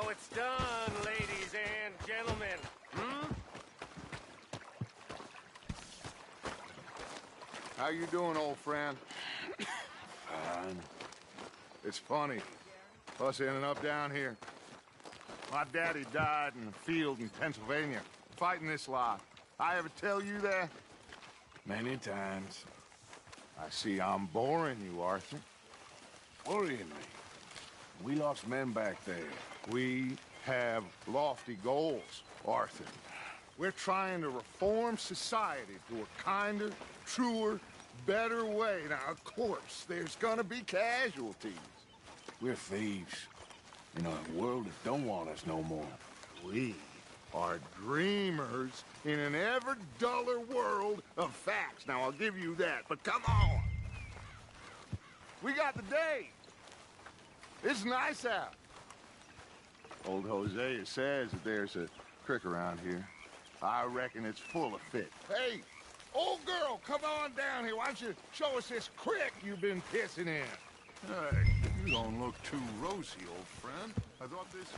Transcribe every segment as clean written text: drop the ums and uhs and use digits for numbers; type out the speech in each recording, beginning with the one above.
how it's done, ladies and gentlemen. How you doing, old friend? Fine. It's funny, us ending up down here. My daddy died in the field in Pennsylvania, fighting this lot. I ever tell you that? Many times. I see I'm boring you, Arthur. Worrying me. We lost men back there. We have lofty goals, Arthur. We're trying to reform society to a kinder, truer, better way. Now, of course, there's gonna be casualties. We're thieves. In a world that don't want us no more. We are dreamers in an ever duller world of facts. Now, I'll give you that, but come on. We got the day. It's nice out. Old Hosea says that there's a creek around here. I reckon it's full of fish. Hey, old girl, come on down here. Why don't you show us this creek you've been pissing in? Hey, you don't look too rosy, old friend. I thought this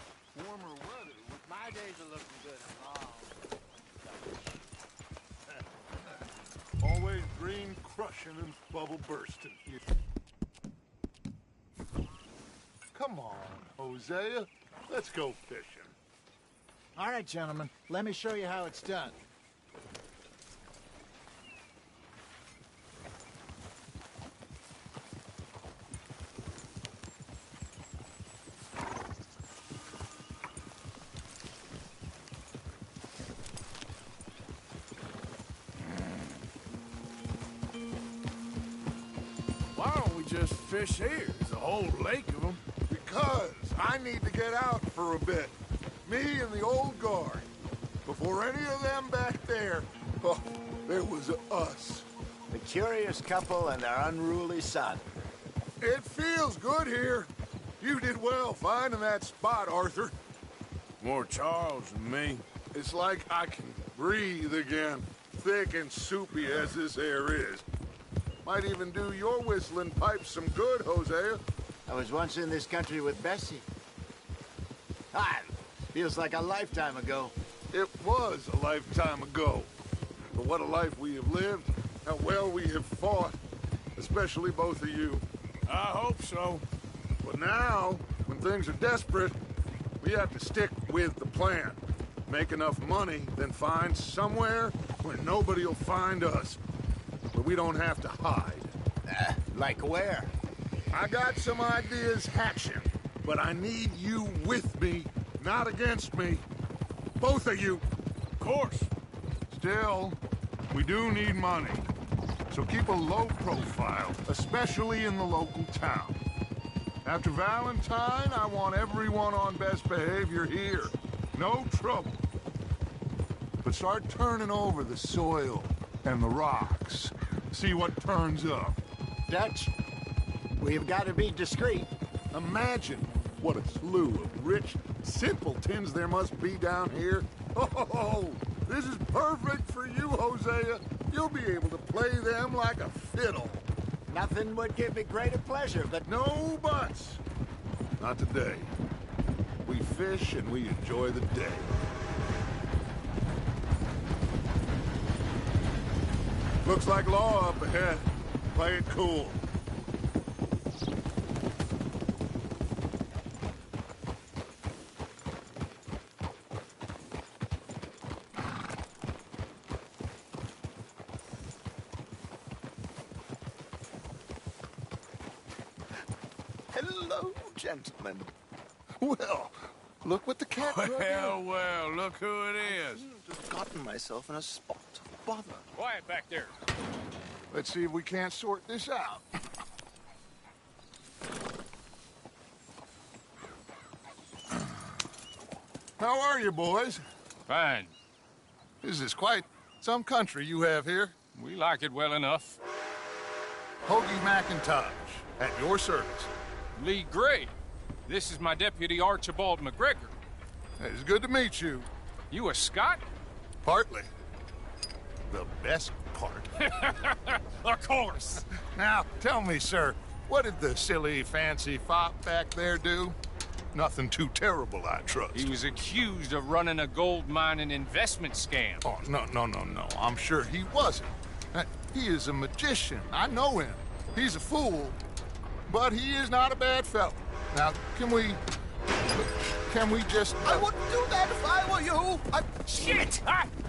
warmer weather would... My days are looking good and long. Always green crushing and bubble bursting. Come on, Hosea. Let's go fishing. All right, gentlemen. Let me show you how it's done. Why don't we just fish here? There's a whole lake of them. Because I need to get out for a bit. Me and the old guard. Before any of them back there, oh, there was us. The curious couple and their unruly son. It feels good here. You did well finding that spot, Arthur. More Charles than me. It's like I can breathe again, thick and soupy as this air is. Might even do your whistling pipes some good, Hosea. I was once in this country with Bessie. Ah, feels like a lifetime ago. It was a lifetime ago. But what a life we have lived, how well we have fought, especially both of you. I hope so. But now, when things are desperate, we have to stick with the plan. Make enough money, then find somewhere where nobody will find us. Where we don't have to hide. Like where? I got some ideas hatching, but I need you with me, not against me. Both of you. Of course. Still, we do need money. So keep a low profile, especially in the local town. After Valentine, I want everyone on best behavior here. No trouble. But start turning over the soil and the rocks. See what turns up. Dutch, we've got to be discreet. Imagine what a slew of rich simpletons there must be down here. Oh, this is perfect for you, Hosea. You'll be able to play them like a fiddle. Nothing would give me greater pleasure, but... No buts. Not today. We fish and we enjoy the day. Looks like law up ahead. Play it cool. Hello, gentlemen. Well, look what the cat brought in. Well, look who it is. Just gotten myself in a spot of bother. Quiet back there. Let's see if we can't sort this out. How are you, boys? Fine. This is quite some country you have here. We like it well enough. Hoagie McIntosh, at your service. Lee Gray. This is my deputy Archibald McGregor. It's good to meet you. You a Scot? Partly. The best part. Of course. Now, tell me, sir, what did the silly, fancy fop back there do? Nothing too terrible, I trust. He was accused of running a gold mining investment scam. Oh, no. I'm sure he wasn't. He is a magician. I know him. He's a fool, but he is not a bad fellow. Now, can we just... I wouldn't do that if I were you. Shit!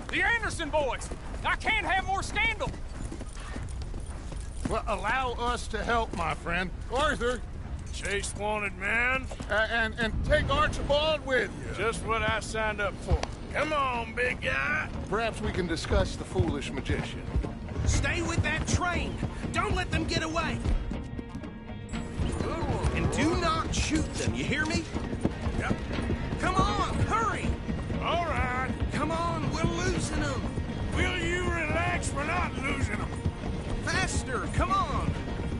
The Anderson boys! I can't have more scandal! Well, allow us to help, my friend. Arthur, Chase wanted man. and take Archibald with you. Just what I signed up for. Come on, big guy. Perhaps we can discuss the foolish magician. Stay with that train. Don't let them get away. And do not shoot them, you hear me? Yep. Come on, hurry! All right. Come on, we're losing them. Will you relax? We're not losing them. Faster, come on.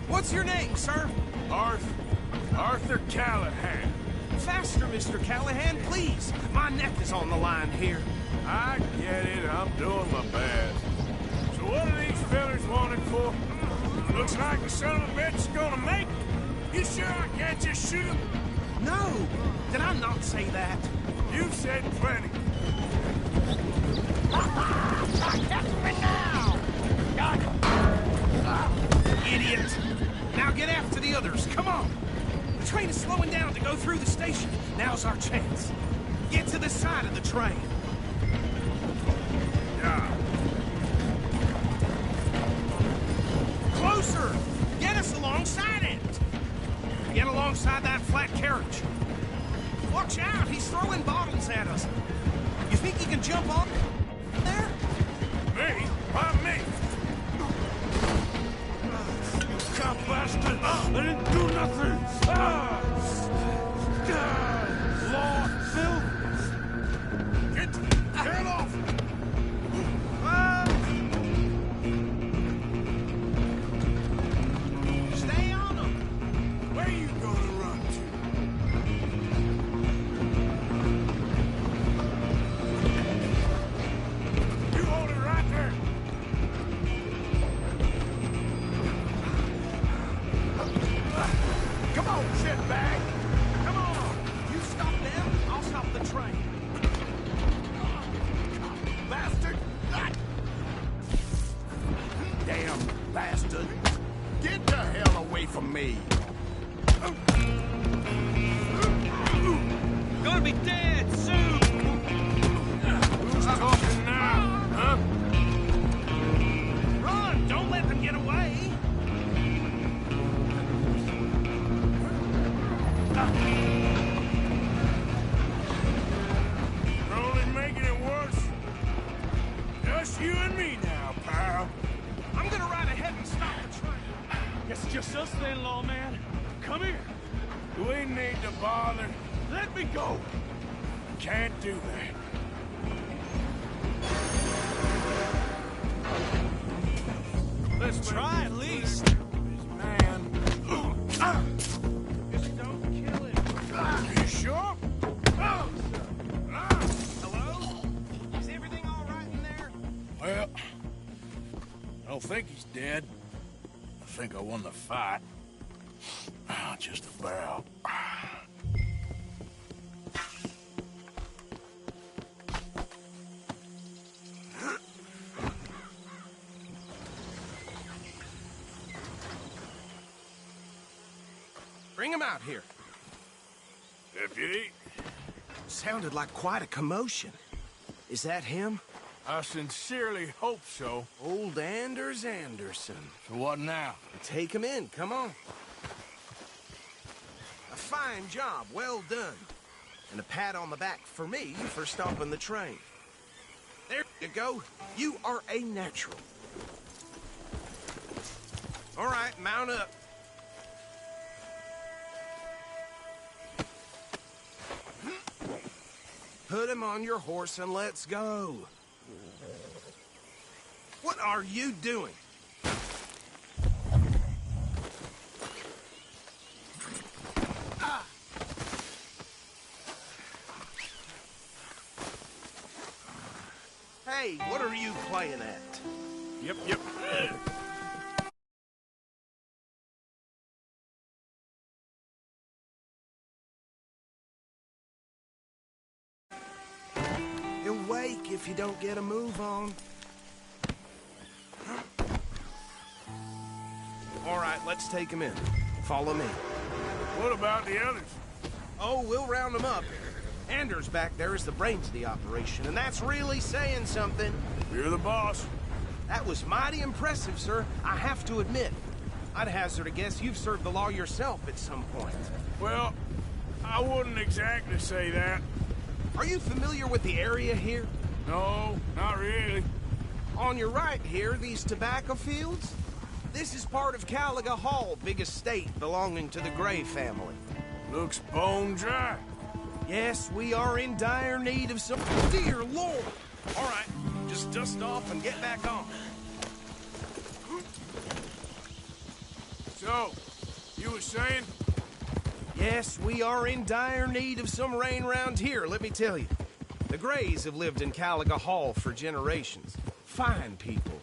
What's your name, sir? Arthur Callahan. Faster, Mr. Callahan, please. My neck is on the line here. I get it. I'm doing my best. So what are these fellas wanted for? Looks like the son of a bitch is gonna make it. You sure I can't just shoot him? No, did I not say that? You've said plenty. Idiot! Now get after the others, come on! The train is slowing down to go through the station. Now's our chance. Get to the side of the train. Yeah. Closer! Get us alongside it! Get alongside that flat carriage. Watch out, he's throwing bottles at us. You think you can jump on there? Me? Why me? You cop bastard! I didn't do nothing! Law, Phil! Get off! Stay on them! Where you gonna run to? You hold it right there! Come on, shitbag! Come on! You stop them, I'll stop the train. Bastard! Damn bastard. Get the hell away from me. Gonna be dead soon! Who's talking now, huh? Run! Don't let them get away! You're only making it worse. Just you and me now, pal. I'm gonna ride ahead and stop the train. Guess it's just us then, lawman. Come here. We need to bother. Let me go. Can't do that. Let's try at least. Man. Just don't kill him. You sure? Hello? Is everything all right in there? Well, I don't think he's dead. I think I won the fight. Just about. Bring him out here. Deputy, Sounded like quite a commotion. Is that him? I sincerely hope so. Old Anders Anderson. So what now? Take him in, come on. A fine job, well done. And a pat on the back for me for stopping the train. There you go. You are a natural. All right, mount up. Put him on your horse and let's go. What are you doing? Hey, what are you playing at? Yep. wake if you don't get a move on. All right, let's take him in. Follow me. What about the others? Oh, we'll round them up. Anders back there is the brains of the operation, and that's really saying something. You're the boss. That was mighty impressive, sir. I have to admit. I'd hazard a guess you've served the law yourself at some point. Well, I wouldn't exactly say that. Are you familiar with the area here? No, not really. On your right here, these tobacco fields? This is part of Caliga Hall, big estate belonging to the Gray family. Looks bone dry. Yes, we are in dire need of some... Dear Lord! All right, just dust off and get back on. So, you were saying? Yes, we are in dire need of some rain round here, let me tell you. The Grays have lived in Caliga Hall for generations. Fine people.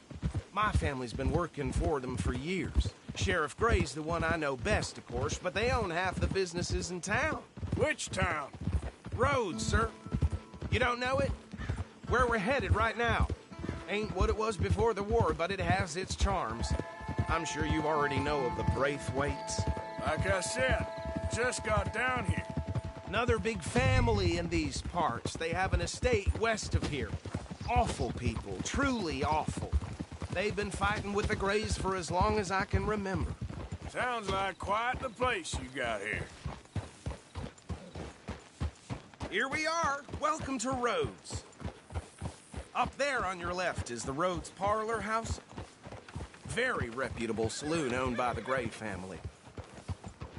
My family's been working for them for years. Sheriff Gray's the one I know best, of course, but they own half the businesses in town. Which town? Rhodes, sir. You don't know it? Where we're headed right now. Ain't what it was before the war, but it has its charms. I'm sure you already know of the Braithwaites. Like I said, just got down here. Another big family in these parts. They have an estate west of here. Awful people, truly awful. They've been fighting with the Grays for as long as I can remember. Sounds like quite the place you got here. Here we are. Welcome to Rhodes. Up there on your left is the Rhodes Parlor House. Very reputable saloon owned by the Gray family.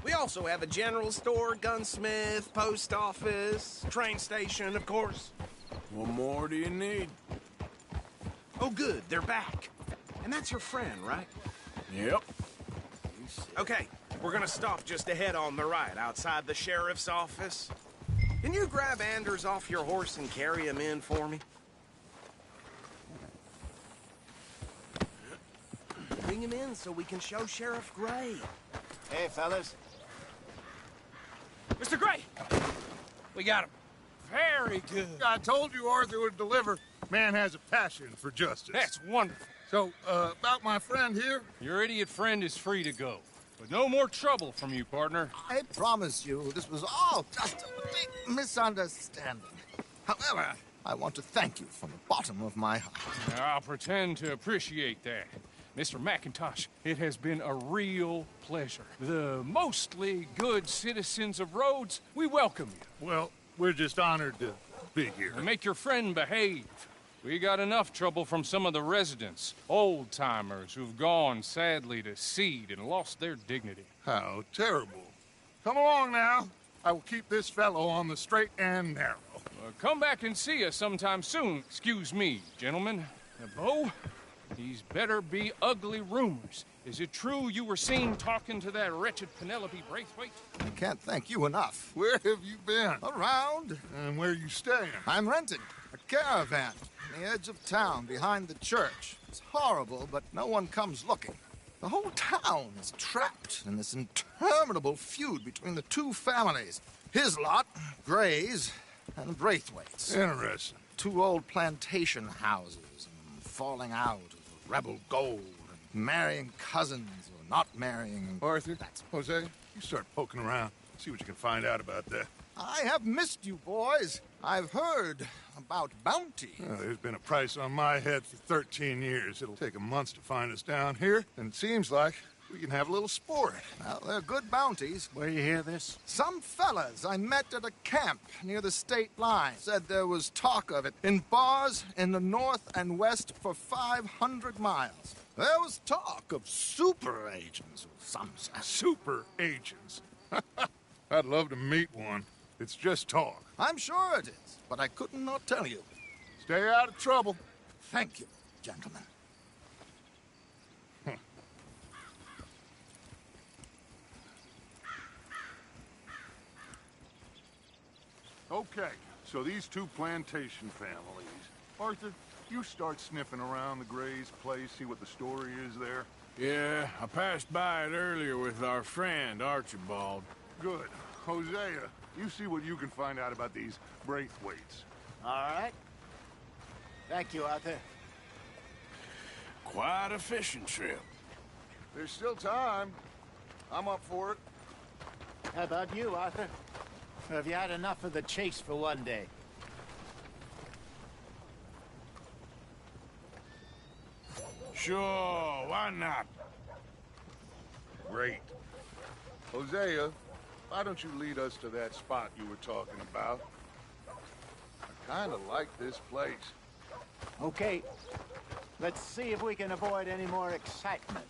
We also have a general store, gunsmith, post office, train station, of course. What more do you need? Oh, good. They're back. And that's your friend, right? Yep. Okay, we're gonna stop just ahead on the right, outside the sheriff's office. Can you grab Anders off your horse and carry him in for me? Bring him in so we can show Sheriff Gray. Hey, fellas. Mr. Gray! We got him. Very good. I told you Arthur would deliver. Man has a passion for justice. That's wonderful. So, about my friend here? Your idiot friend is free to go. But no more trouble from you, partner. I promise you, this was all just a big misunderstanding. However, I want to thank you from the bottom of my heart. I'll pretend to appreciate that. Mr. McIntosh, it has been a real pleasure. The mostly good citizens of Rhodes, we welcome you. Well, we're just honored to be here. And make your friend behave. We got enough trouble from some of the residents, old-timers who've gone, sadly, to seed and lost their dignity. How terrible. Come along now. I will keep this fellow on the straight and narrow. Come back and see us sometime soon. Excuse me, gentlemen. Bo, these better be ugly rumors. Is it true you were seen talking to that wretched Penelope Braithwaite? I can't thank you enough. Where have you been? Around. And where you staying? I'm renting a caravan on the edge of town behind the church. It's horrible, but no one comes looking. The whole town is trapped in this interminable feud between the two families. His lot, Gray's, and Braithwaite's. Interesting. Two old plantation houses, and falling out of rebel gold, and marrying cousins or not marrying. Arthur, Jose, you start poking around. See what you can find out about that. I have missed you, boys. I've heard about bounty. Well, there's been a price on my head for 13 years. It'll take a month to find us down here, and it seems like we can have a little sport. Well, they're good bounties. Where you hear this? Some fellas I met at a camp near the state line said there was talk of it in bars in the north and west for 500 miles. There was talk of super agents, some said. Super agents. I'd love to meet one. It's just talk. I'm sure it is, but I couldn't not tell you. Stay out of trouble. Thank you, gentlemen. Okay, so these two plantation families. Arthur, you start sniffing around the Gray's place, see what the story is there. Yeah, I passed by it earlier with our friend, Archibald. Good. Hosea, you see what you can find out about these Braithwaites. All right. Thank you, Arthur. Quite a fishing trip. There's still time. I'm up for it. How about you, Arthur? Or have you had enough of the chase for one day? Sure, why not? Great. Hosea, why don't you lead us to that spot you were talking about? I kind of like this place. Okay. Let's see if we can avoid any more excitement.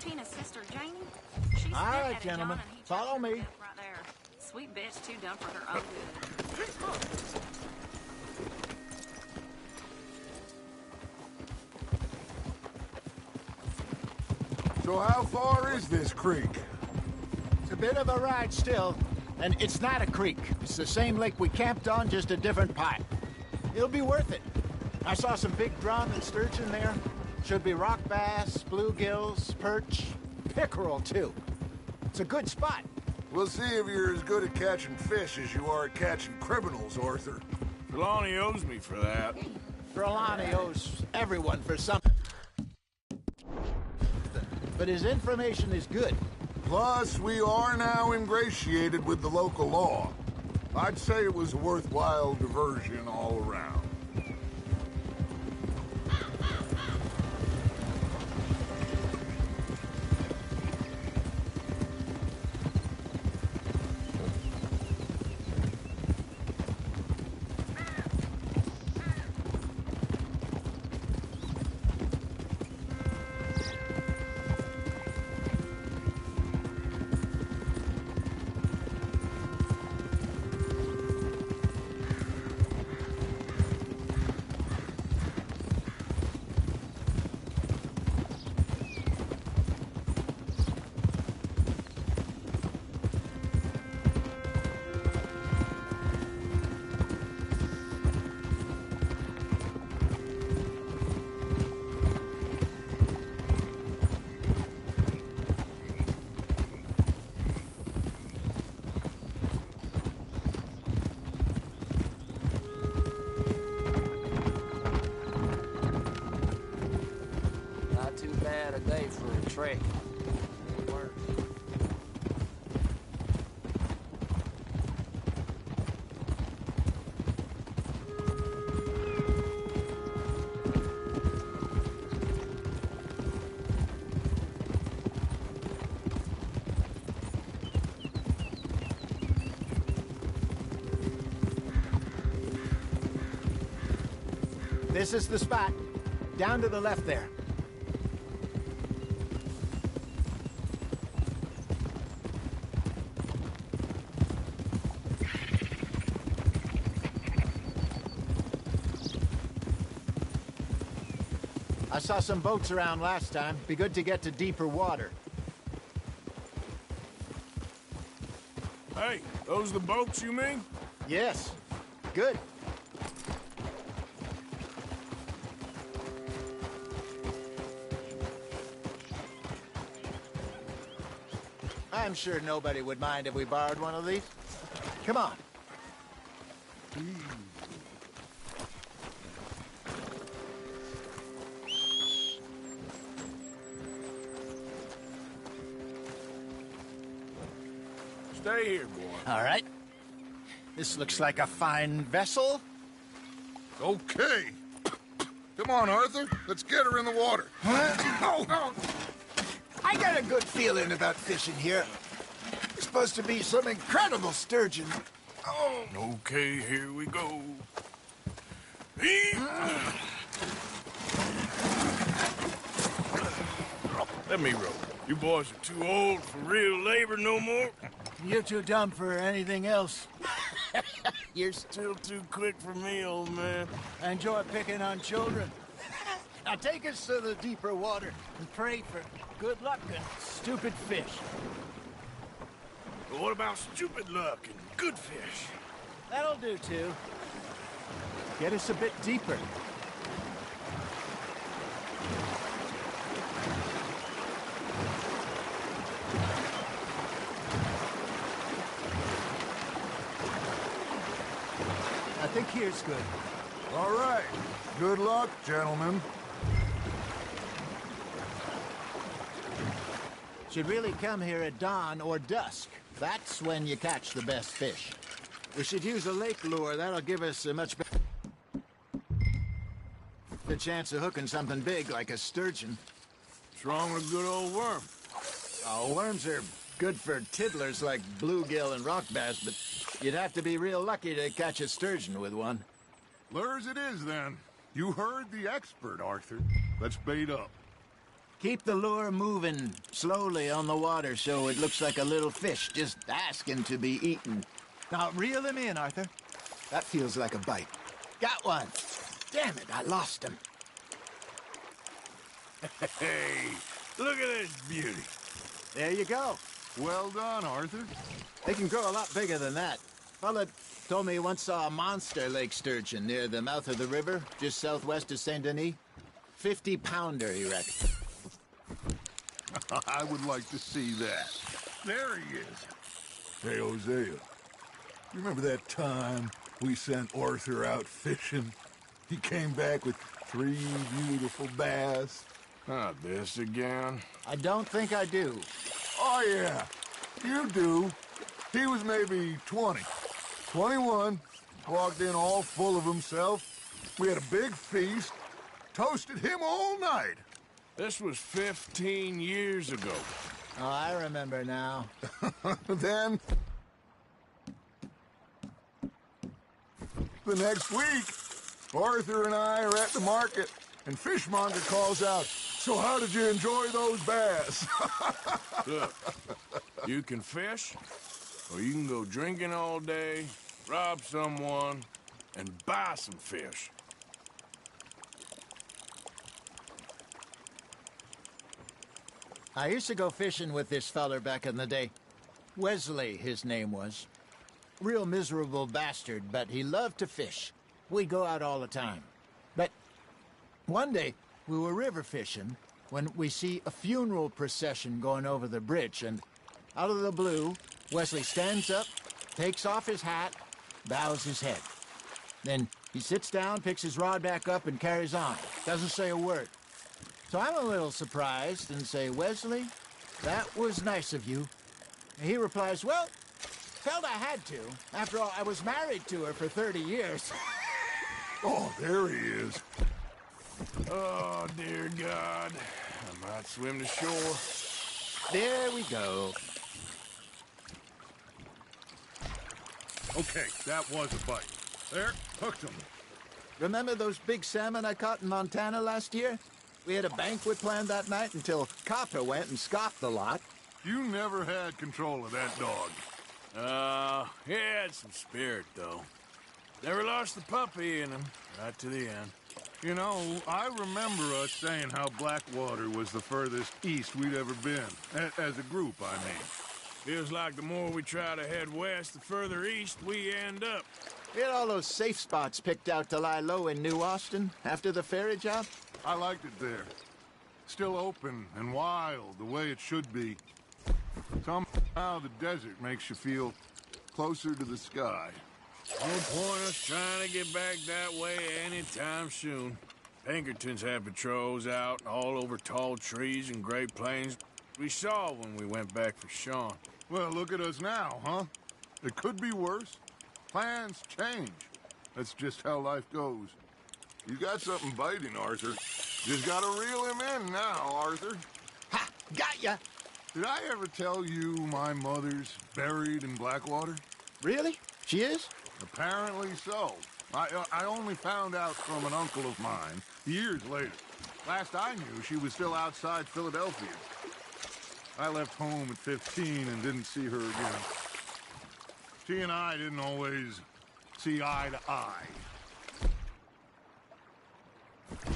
Tina's sister, Janie? She's All right, spearheaded gentlemen, John and he follow chose me. her right there. Sweet bitch, too dumb for her own good. So how far is this creek? It's a bit of a ride still, and it's not a creek. It's the same lake we camped on, just a different pipe. It'll be worth it. I saw some big drum and sturgeon there. Should be rock bass, bluegills, perch, pickerel, too. It's a good spot. We'll see if you're as good at catching fish as you are at catching criminals, Arthur. Trelawney owes me for that. Trelawney owes everyone for something. But his information is good. Plus, we are now ingratiated with the local law. I'd say it was a worthwhile diversion all around. Not too bad a day for a trek. Work. This is the spot. Down to the left there. I saw some boats around last time. Be good to get to deeper water. Hey, those the boats you mean? Yes. Good. I'm sure nobody would mind if we borrowed one of these. Come on. Stay here, boy. All right. This looks like a fine vessel. Okay. Come on, Arthur. Let's get her in the water. I got a good feeling about fishing here. It's supposed to be some incredible sturgeon. Oh. Okay, here we go. Let me row. You boys are too old for real labor no more. You're too dumb for anything else. You're still too quick for me, old man. I enjoy picking on children. Now take us to the deeper water and pray for good luck and stupid fish. But what about stupid luck and good fish? That'll do, too. Get us a bit deeper. I think here's good. All right. Good luck, gentlemen. Should really come here at dawn or dusk. That's when you catch the best fish. We should use a lake lure. That'll give us a much better chance of hooking something big like a sturgeon. What's wrong with a good old worm? Oh, worms are good for tiddlers like bluegill and rock bass, but you'd have to be real lucky to catch a sturgeon with one. Lures it is, then. You heard the expert, Arthur. Let's bait up. Keep the lure moving slowly on the water so it looks like a little fish just asking to be eaten. Now reel him in, Arthur. That feels like a bite. Got one. Damn it, I lost him. Hey, look at this beauty. There you go. Well done, Arthur. They can grow a lot bigger than that. Fella told me he once saw a monster lake sturgeon near the mouth of the river, just southwest of Saint Denis. 50-pounder, he reckoned. I would like to see that. There he is. Hey, Hosea, you remember that time we sent Arthur out fishing? He came back with 3 beautiful bass. Not this again. I don't think I do. Oh, yeah, you do. He was maybe 20, 21, walked in all full of himself. We had a big feast, toasted him all night. This was 15 years ago. Oh, I remember now. Then, the next week, Arthur and I are at the market, and Fishmonger calls out, "So how did you enjoy those bass?" Look, you can fish, or you can go drinking all day, rob someone, and buy some fish. I used to go fishing with this feller back in the day. Wesley, his name was. Real miserable bastard, but he loved to fish. We'd go out all the time. But one day, we were river fishing when we see a funeral procession going over the bridge, and out of the blue, Wesley stands up, takes off his hat, bows his head. Then he sits down, picks his rod back up, and carries on. Doesn't say a word. So I'm a little surprised and say, "Wesley, that was nice of you." And he replies, "Well, felt I had to. After all, I was married to her for 30 years. Oh, there he is. Oh, dear God. I might swim to shore. There we go. Okay, that was a bite. There, hooked him. Remember those big salmon I caught in Montana last year? We had a banquet planned that night until Copper went and scoffed the lot. You never had control of that dog. He had some spirit, though. Never lost the puppy in him, right to the end. You know, I remember us saying how Blackwater was the furthest east we'd ever been. As a group, I mean. Feels like the more we try to head west, the further east we end up. We had all those safe spots picked out to lie low in New Austin after the ferry job. I liked it there. Still open and wild, the way it should be. Somehow the desert makes you feel closer to the sky. No point us trying to get back that way anytime soon. Pinkertons had patrols out all over tall trees and Great Plains. We saw when we went back for Sean. Well, look at us now, huh? It could be worse. Plans change. That's just how life goes. You got something biting, Arthur. Just gotta reel him in now, Arthur. Ha! Got ya! Did I ever tell you my mother's buried in Blackwater? Really? She is? Apparently so. I only found out from an uncle of mine years later. Last I knew, she was still outside Philadelphia. I left home at 15 and didn't see her again. She and I didn't always see eye to eye.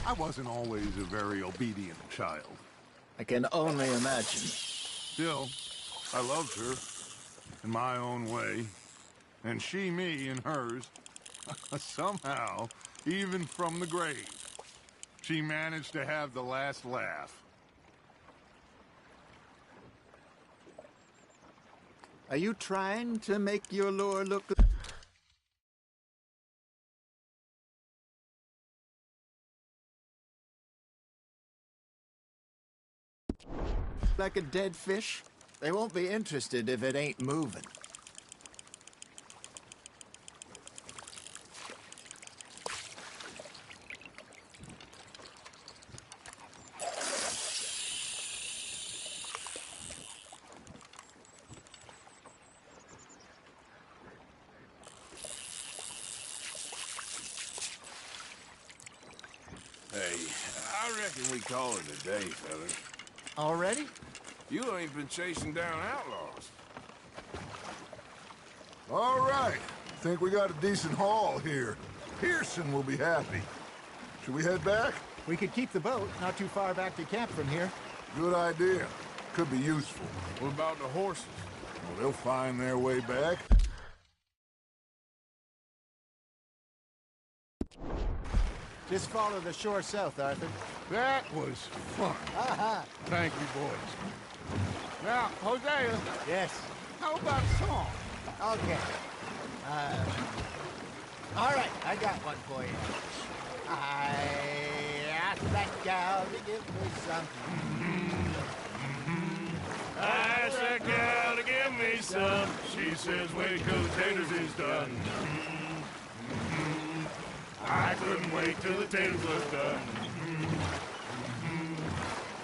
I wasn't always a very obedient child. I can only imagine. Still, I loved her in my own way, and she me in hers. Somehow, even from the grave, she managed to have the last laugh. Are you trying to make your lure look like a dead fish? They won't be interested if it ain't moving. Hey, I reckon we call it a day, fellas. Already? You ain't been chasing down outlaws. All right. Think we got a decent haul here. Pearson will be happy. Should we head back? We could keep the boat not too far back to camp from here. Good idea. Could be useful. What about the horses? Well, they'll find their way back. Just follow the shore south, Arthur. That was fun. Aha! Thank you, boys. Now, Hosea, Yes. how about a song? Okay. All right, I got one for you. I asked that gal to give me some. I asked that gal to give me some. She says, wait till the taters is done. I couldn't wait till the taters was done.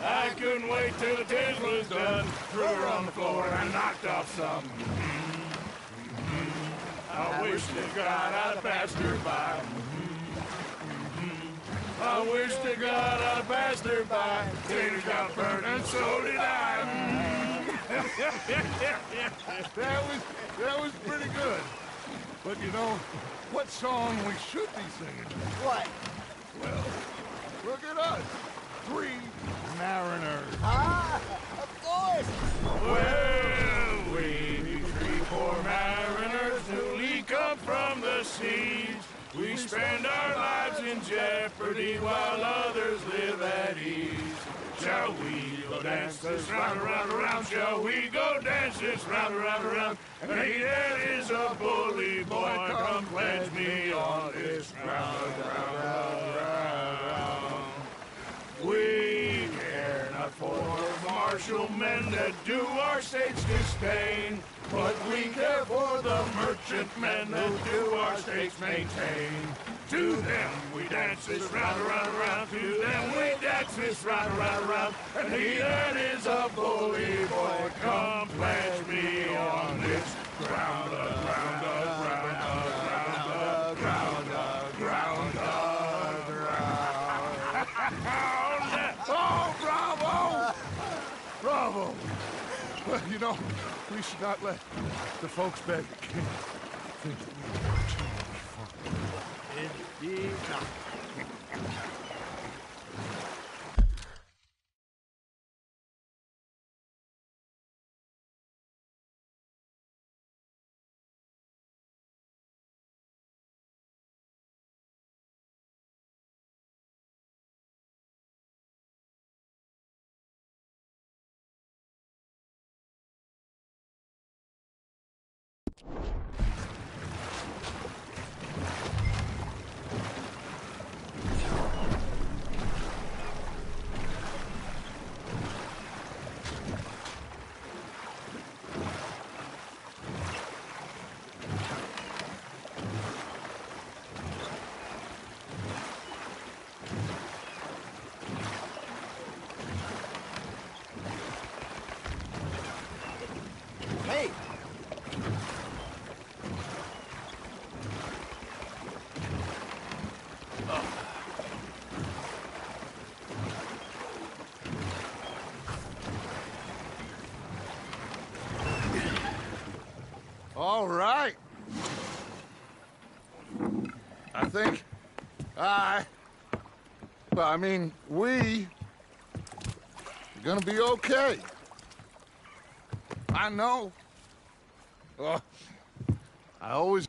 I couldn't wait till the taters was done. Threw her on the floor and knocked off some. I wish to God I'd passed her by. I wish to God I'd passed her by. Taters got burnt and so did I. That was pretty good. But you know, what song we should be singing? What? Well, look at us. 3 mariners. Ah, of course. Well, we 3 poor mariners newly come from the seas. We spend our lives in jeopardy while others live at ease. Shall we go dance this round, around, around? Shall we go dance this round, around, around? And he that is a bully boy, come pledge me on this round, round, round, round. We care not for martial men that do our state's disdain, but we care for the merchant men that do our states maintain. To them we dance this round, around, around. To them we dance this round, around, around. And he that is a bully boy, come pledge me on this ground, ground, ground, ground, ground, ground, ground. Oh, bravo! Bravo! Well, you know, we should not let the folks back at camp think that we have too much fun. Indeed not. Hey! All right. I think we are gonna be okay. I know. I always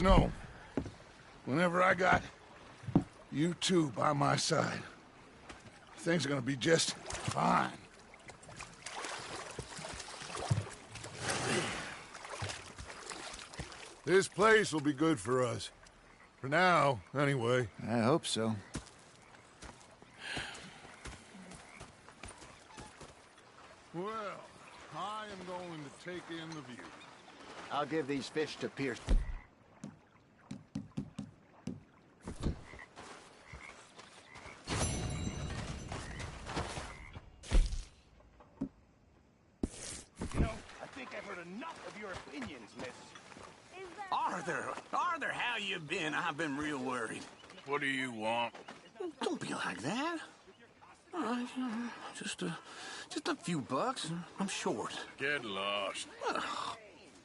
No. Whenever I got you two by my side, things are gonna be just fine. This place will be good for us. For now, anyway. I hope so. Well, I am going to take in the view. I'll give these fish to Pierce. You know, I think I've heard enough of your opinions, miss. Arthur, how you been? I've been real worried. What do you want? Don't be like that. All right, just a few bucks. I'm short. Get lost.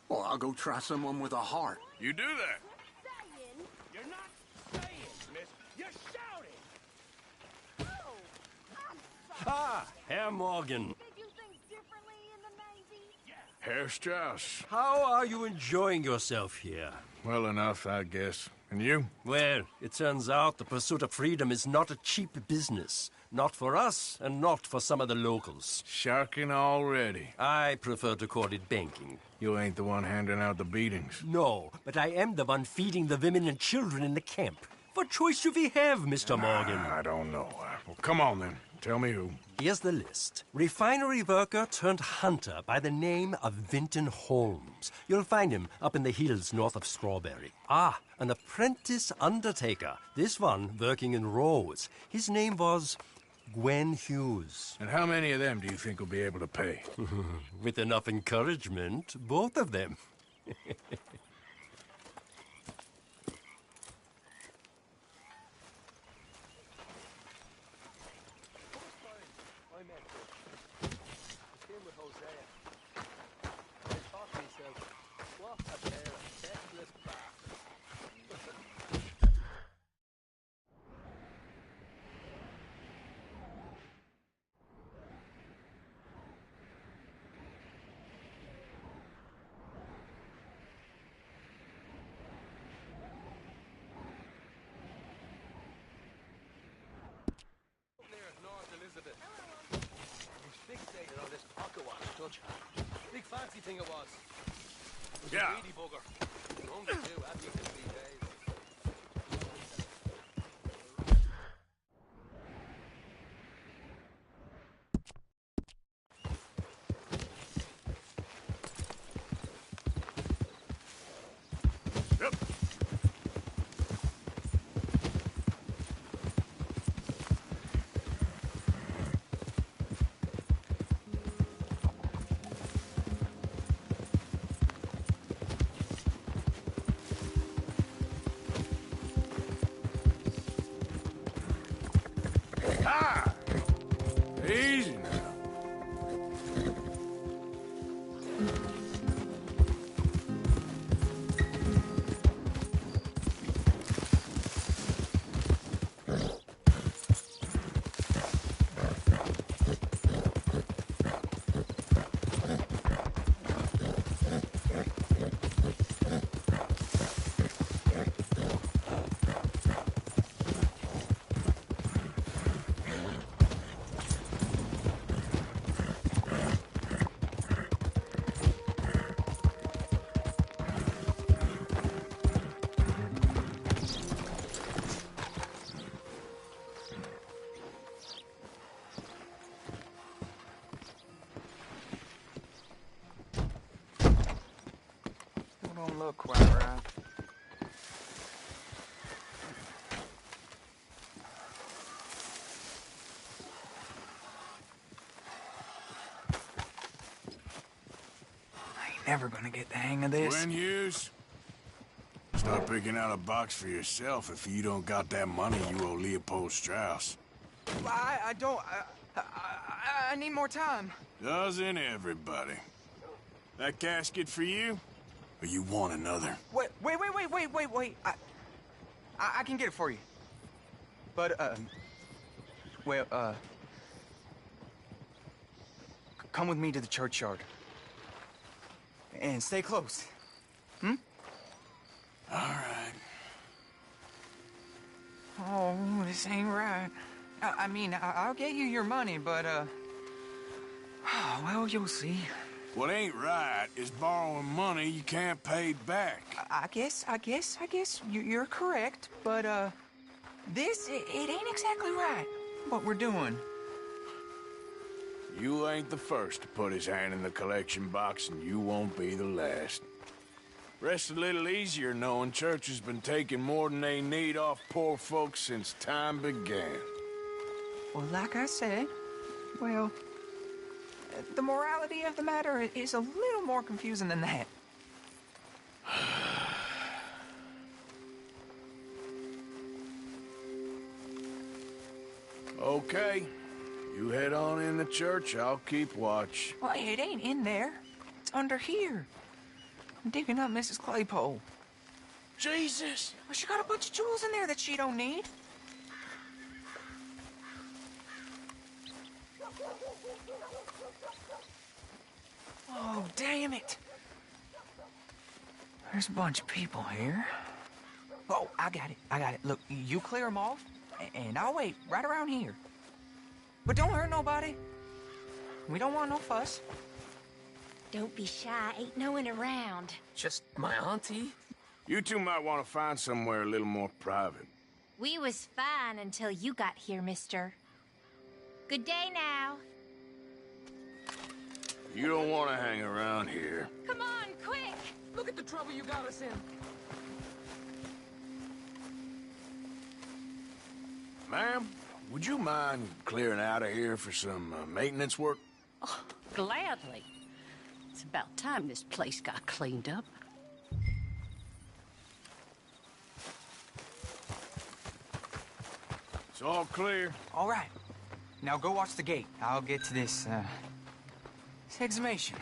Well, I'll go try someone with a heart. You do that. You're not saying, miss. You're shouting. Ah, Herr Morgan. Did you think differently in the Navy? Herr Strauss. How are you enjoying yourself here? Well enough, I guess. And you? Well, it turns out the pursuit of freedom is not a cheap business. Not for us, and not for some of the locals. Sharking already. I prefer to call it banking. You ain't the one handing out the beatings. No, but I am the one feeding the women and children in the camp. What choice do we have, Mr. Morgan? I don't know. Well, come on then. Tell me who. Here's the list. Refinery worker turned hunter by the name of Vinton Holmes. You'll find him up in the hills north of Strawberry. Ah, an apprentice undertaker. This one working in Rhodes. His name was Gwen Hughes. And how many of them do you think will be able to pay? With enough encouragement, both of them. Big fancy thing it was. It was Yeah. a weedy bugger. Only two happy to be days. Yep. Easy now. Don't look quite right. I ain't never gonna get the hang of this. Gwen Hughes, start picking out a box for yourself if you don't got that money you owe Leopold Strauss. I don't. I need more time. Doesn't everybody? That casket for you? Or you want another? Wait. I can get it for you. But, come with me to the churchyard. And stay close. Hmm? All right. Oh, this ain't right. I mean, I'll get you your money, but, well, you'll see. What ain't right is borrowing money you can't pay back. I guess you're correct, but, it ain't exactly right, what we're doing. You ain't the first to put his hand in the collection box, and you won't be the last. Rests a little easier knowing church has been taking more than they need off poor folks since time began. Well, like I said, well, the morality of the matter is a little more confusing than that. Okay. You head on in the church, I'll keep watch. Well, it ain't in there. It's under here. I'm digging up Mrs. Claypole. Jesus! Well, she got a bunch of jewels in there that she don't need. Oh, damn it. There's a bunch of people here. Oh, I got it. Look, you clear them off, and I'll wait right around here. But don't hurt nobody. We don't want no fuss. Don't be shy, ain't no one around. Just my auntie? You two might want to find somewhere a little more private. We was fine until you got here, mister. Good day now. You don't want to hang around here. Come on, quick! Look at the trouble you got us in. Ma'am, would you mind clearing out of here for some maintenance work? Oh, gladly. It's about time this place got cleaned up. It's all clear. All right. Now go watch the gate. I'll get to this exhumation.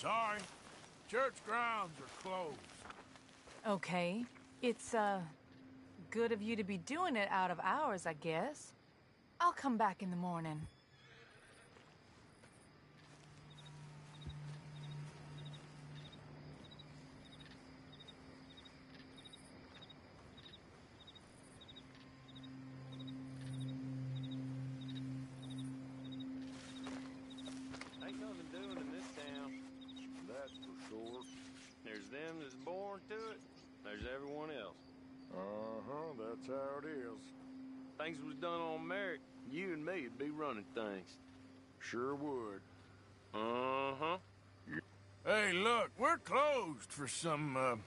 Sorry. Church grounds are closed. Okay. It's, good of you to be doing it out of hours, I guess. I'll come back in the morning. Ain't nothing doing in this town. That's for sure. There's them that's born to it. There's everyone else. Uh-huh, that's how it is. Things was done on merit, you and me'd be running things. Sure would. Uh-huh. Hey, look, we're closed for some,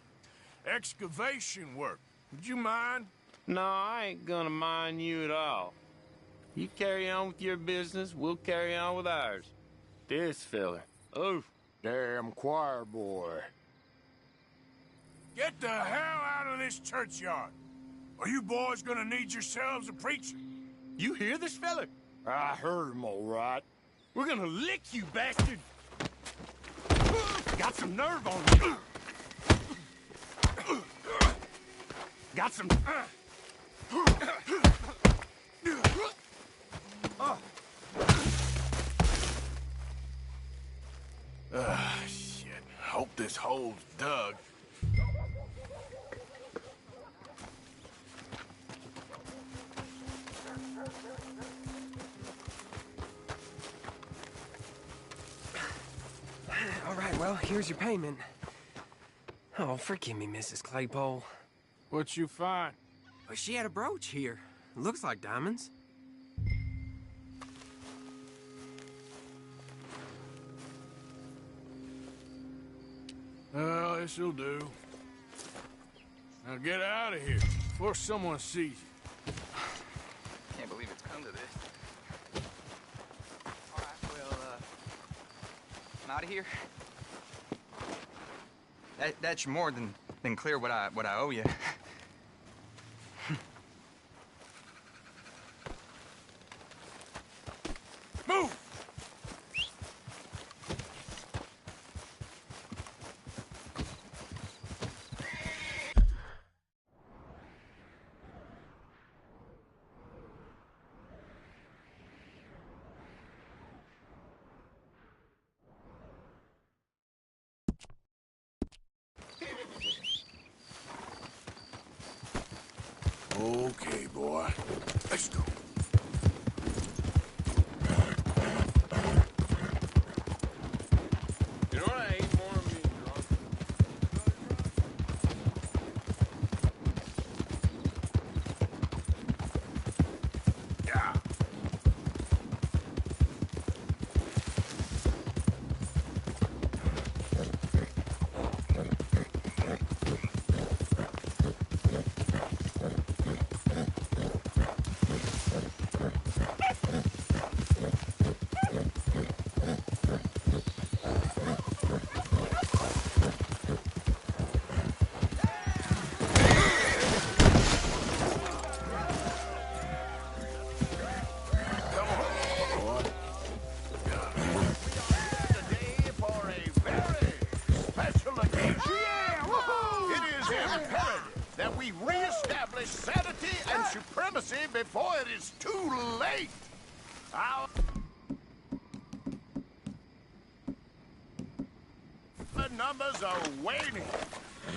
excavation work. Would you mind? No, I ain't gonna mind you at all. You carry on with your business, we'll carry on with ours. This fella. Oh, damn choir boy. Get the hell out of this churchyard. Are you boys gonna need yourselves a preacher? You hear this fella? I heard him all right. We're gonna lick you, bastard! Got some nerve on you. Got some... Shit. Hope this hole's dug. All right, well, here's your payment. Oh, forgive me, Mrs. Claypole. What you find? Well, she had a brooch here. Looks like diamonds. Well, this'll do. Now get out of here before someone sees you. Can't believe it's come to this. All right, well, I'm out of here. That's more than clear what I owe you. Move! Okay, boy. Let's go. You know what I hate more than being drunk? Yeah. Today for a very special occasion. It is imperative that we reestablish sanity and supremacy before it is too late. The numbers are waning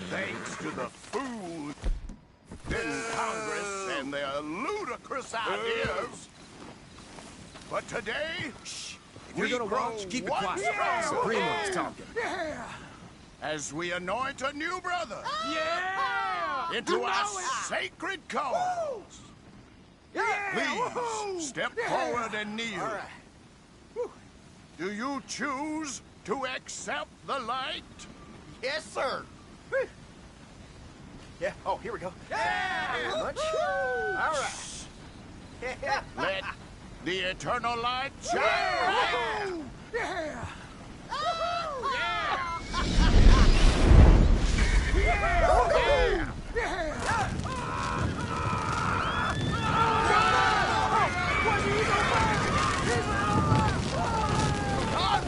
thanks to the food in Congress and their ludicrous ideas. But today, You're gonna watch? Keep it quiet. Supremo's talking. as we anoint a new brother into You our know it. sacred cause. Please step forward and kneel. All right. Do you choose to accept the light? Yes, sir. Yeah. Oh, here we go. Yeah. Much. All right. Let the eternal light shine. Yeah.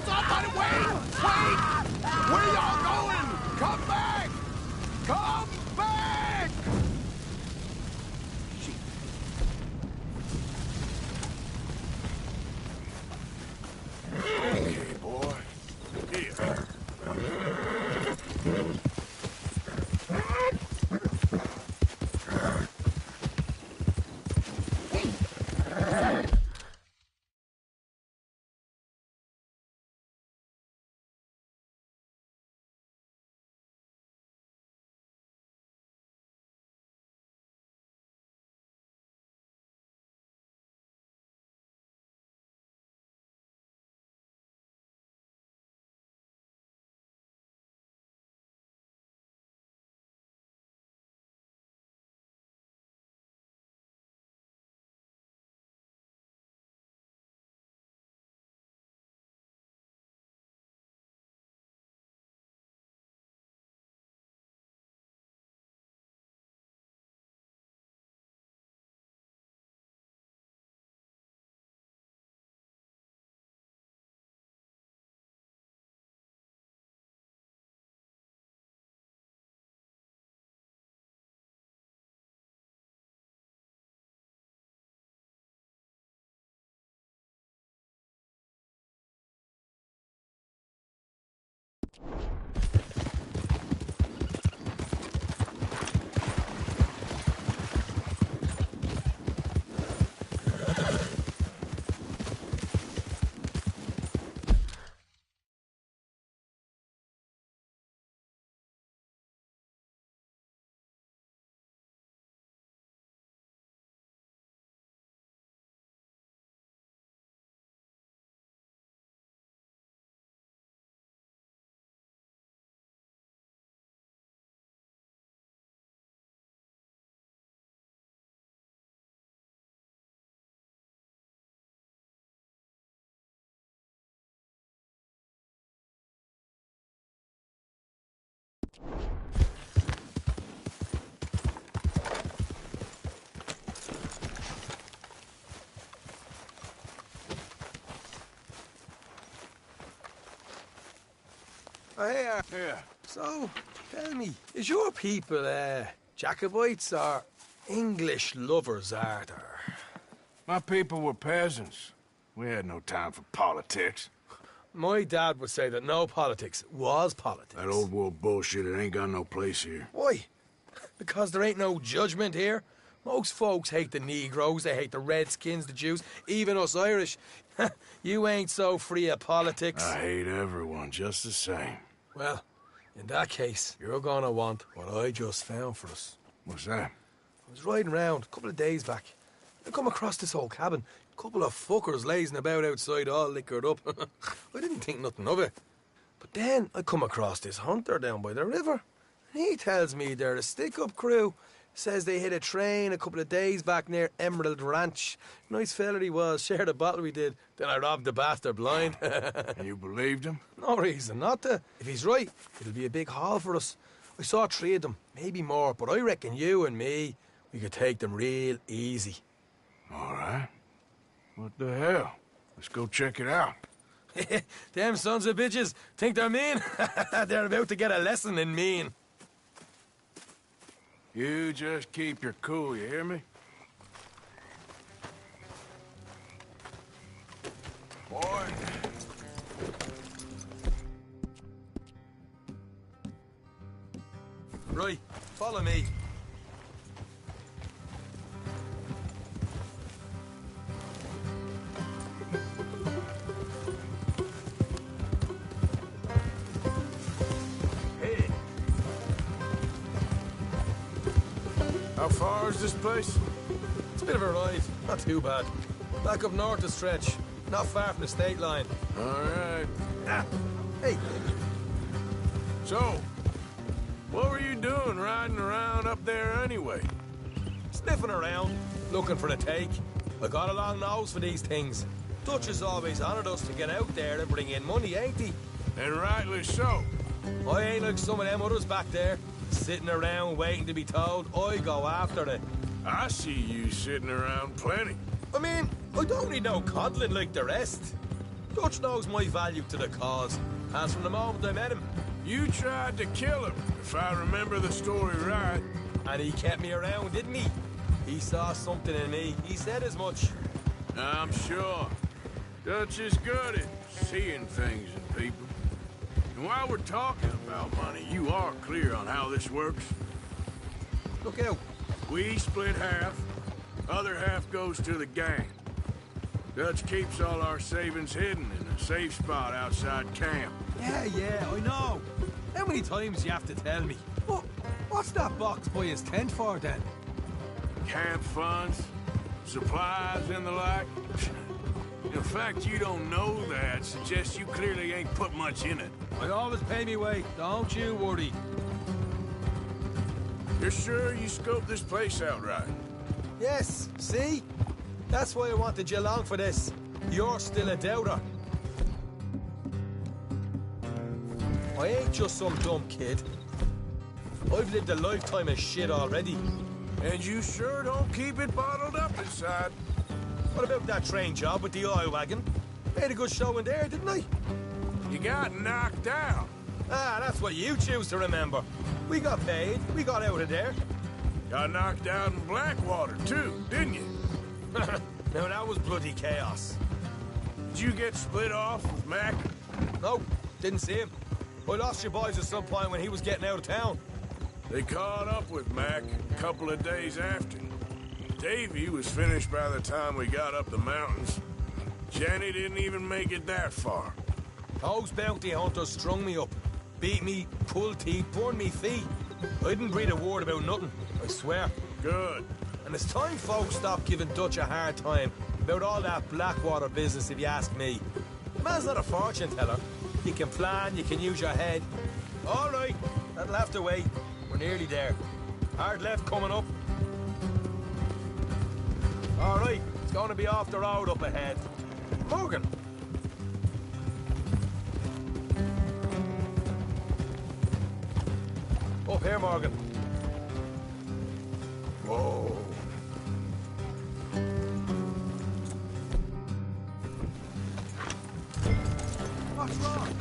Somebody wait! Where y'all going? Come back! Come back! Okay, boy. Here. Oh, hey, Yeah. So, tell me, is your people, Jacobites or English lovers, Arthur? My people were peasants. We had no time for politics. My dad would say that no politics was politics. That old world bullshit, it ain't got no place here. Why? Because there ain't no judgment here? Most folks hate the Negroes, they hate the Redskins, the Jews, even us Irish. You ain't so free of politics. I hate everyone just the same. Well, in that case, you're gonna want what I just found for us. What's that? I was riding around a couple of days back. I come across this old cabin. A couple of fuckers lazing about outside all liquored up. I didn't think nothing of it. But then I come across this hunter down by the river. And he tells me they're a stick-up crew. Says they hit a train a couple of days back near Emerald Ranch. Nice fella he was, shared a bottle we did. Then I robbed the bastard blind. And you believed him? No reason not to. If he's right, it'll be a big haul for us. I saw 3 of them, maybe more, but I reckon you and me, we could take them real easy. All right. What the hell? Let's go check it out. Them sons of bitches think they're mean. They're about to get a lesson in mean. You just keep your cool, you hear me? Boy. Right, follow me. How far is this place? It's a bit of a ride, not too bad. Back up north a stretch, not far from the state line. All right. Ah, hey. So, what were you doing riding around up there anyway? Sniffing around, looking for a take. I got a long nose for these things. Dutch has always honoured us to get out there and bring in money, ain't he? And rightly so. I ain't like some of them others back there. Sitting around waiting to be told, I go after it. I see you sitting around plenty. I mean, I don't need no coddling like the rest. Dutch knows my value to the cause, as from the moment I met him. You tried to kill him, if I remember the story right. And he kept me around, didn't he? He saw something in me. He said as much. I'm sure. Dutch is good at seeing things in people. And while we're talking about money, you are clear on how this works? Look out. We split half. Other half goes to the gang. Dutch keeps all our savings hidden in a safe spot outside camp. Yeah, I know. How many times do you have to tell me? What's that box by his tent for, then? Camp funds, supplies, and the like. The fact you don't know that suggests you clearly ain't put much in it. I always pay me way, don't you worry. You're sure you scoped this place out right? Yes, see? That's why I wanted you along for this. You're still a doubter. I ain't just some dumb kid. I've lived a lifetime of shit already. And you sure don't keep it bottled up inside. What about that train job with the oil wagon? Made a good show in there, didn't I? You got knocked out. Ah, that's what you choose to remember. We got paid. We got out of there. Got knocked out in Blackwater, too, didn't you? Now, that was bloody chaos. Did you get split off with Mac? No, didn't see him. I lost your boys at some point when he was getting out of town. They caught up with Mac a couple of days after. Davy was finished by the time we got up the mountains. Jenny didn't even make it that far. Those bounty hunters strung me up. Beat me, pulled teeth, burned me feet. I didn't breathe a word about nothing, I swear. Good. And it's time folks stop giving Dutch a hard time about all that Blackwater business, if you ask me. The man's not a fortune teller. You can plan, you can use your head. All right, that'll have to wait. We're nearly there. Hard left coming up. All right, it's going to be off the road up ahead. Morgan. Up here, Morgan. Whoa. What's wrong?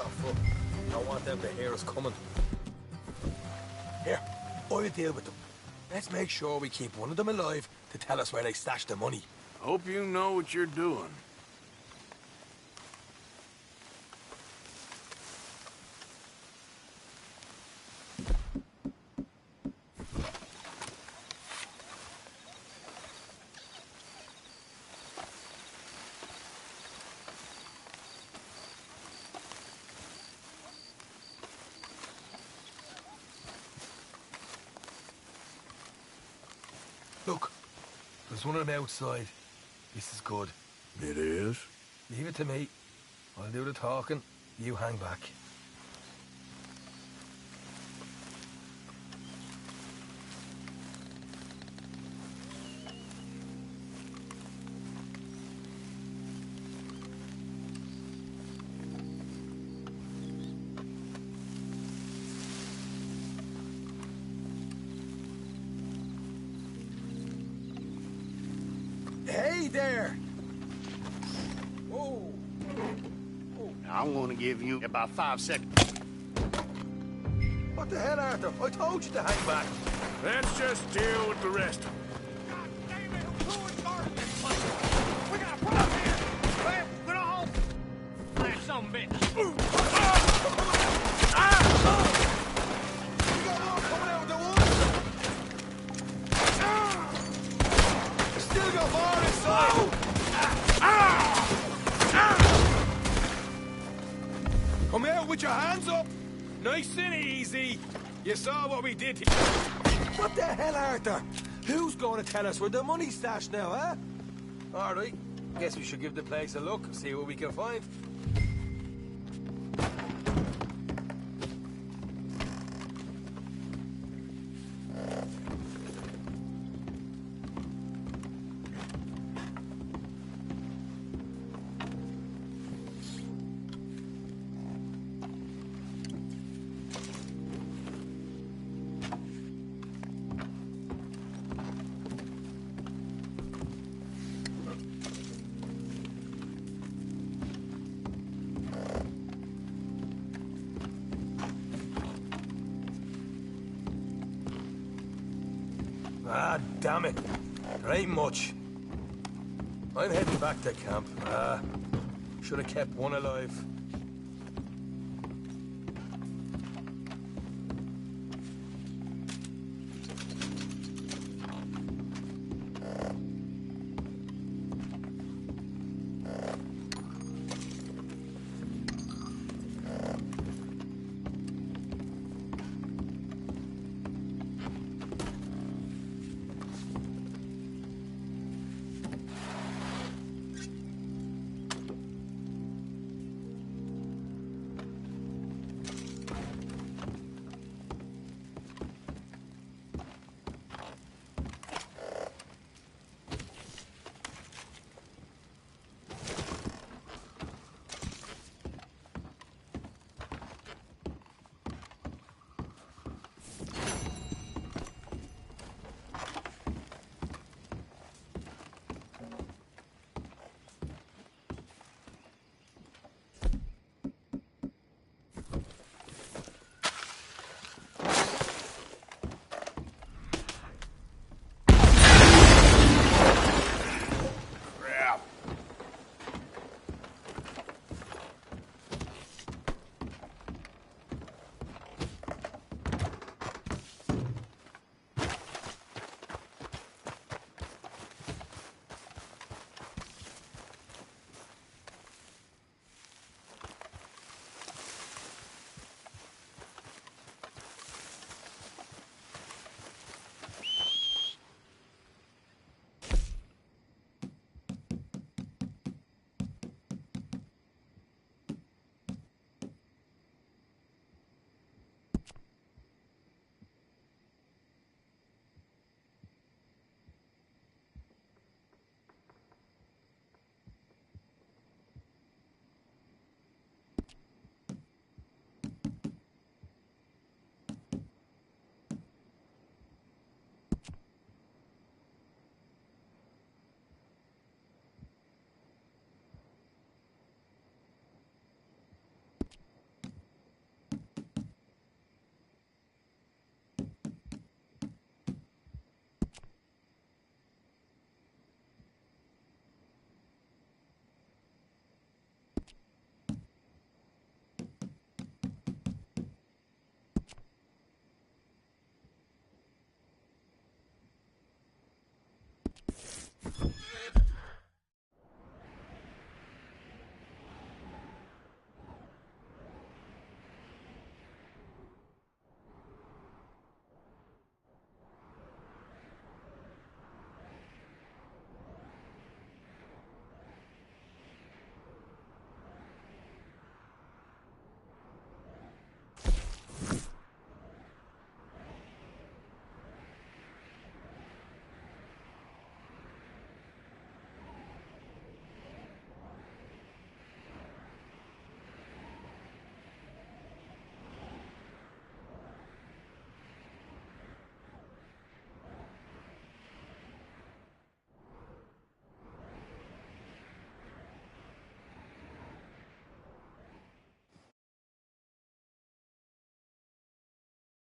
fuck. Don't want them to hear us coming. Here, I'll deal with them. Let's make sure we keep one of them alive to tell us where they stashed the money. Hope you know what you're doing. Look, there's one of them outside. This is good. It is? Leave it to me. I'll do the talking. You hang back. Hey there! Whoa! I'm gonna give you about 5 seconds. What the hell, Arthur? I told you to hang back. Let's just deal with the rest of them. We got a problem here! Hey, get on home! Like some bitch. You got more coming out of the woods! Still got more inside! Come out with your hands up! Nice and easy! You saw what we did here. What the hell, Arthur? Who's going to tell us where the money's stashed now, huh? All right. Guess we should give the place a look, see what we can find. Ah, damn it. There ain't much. I'm heading back to camp. Should have kept one alive.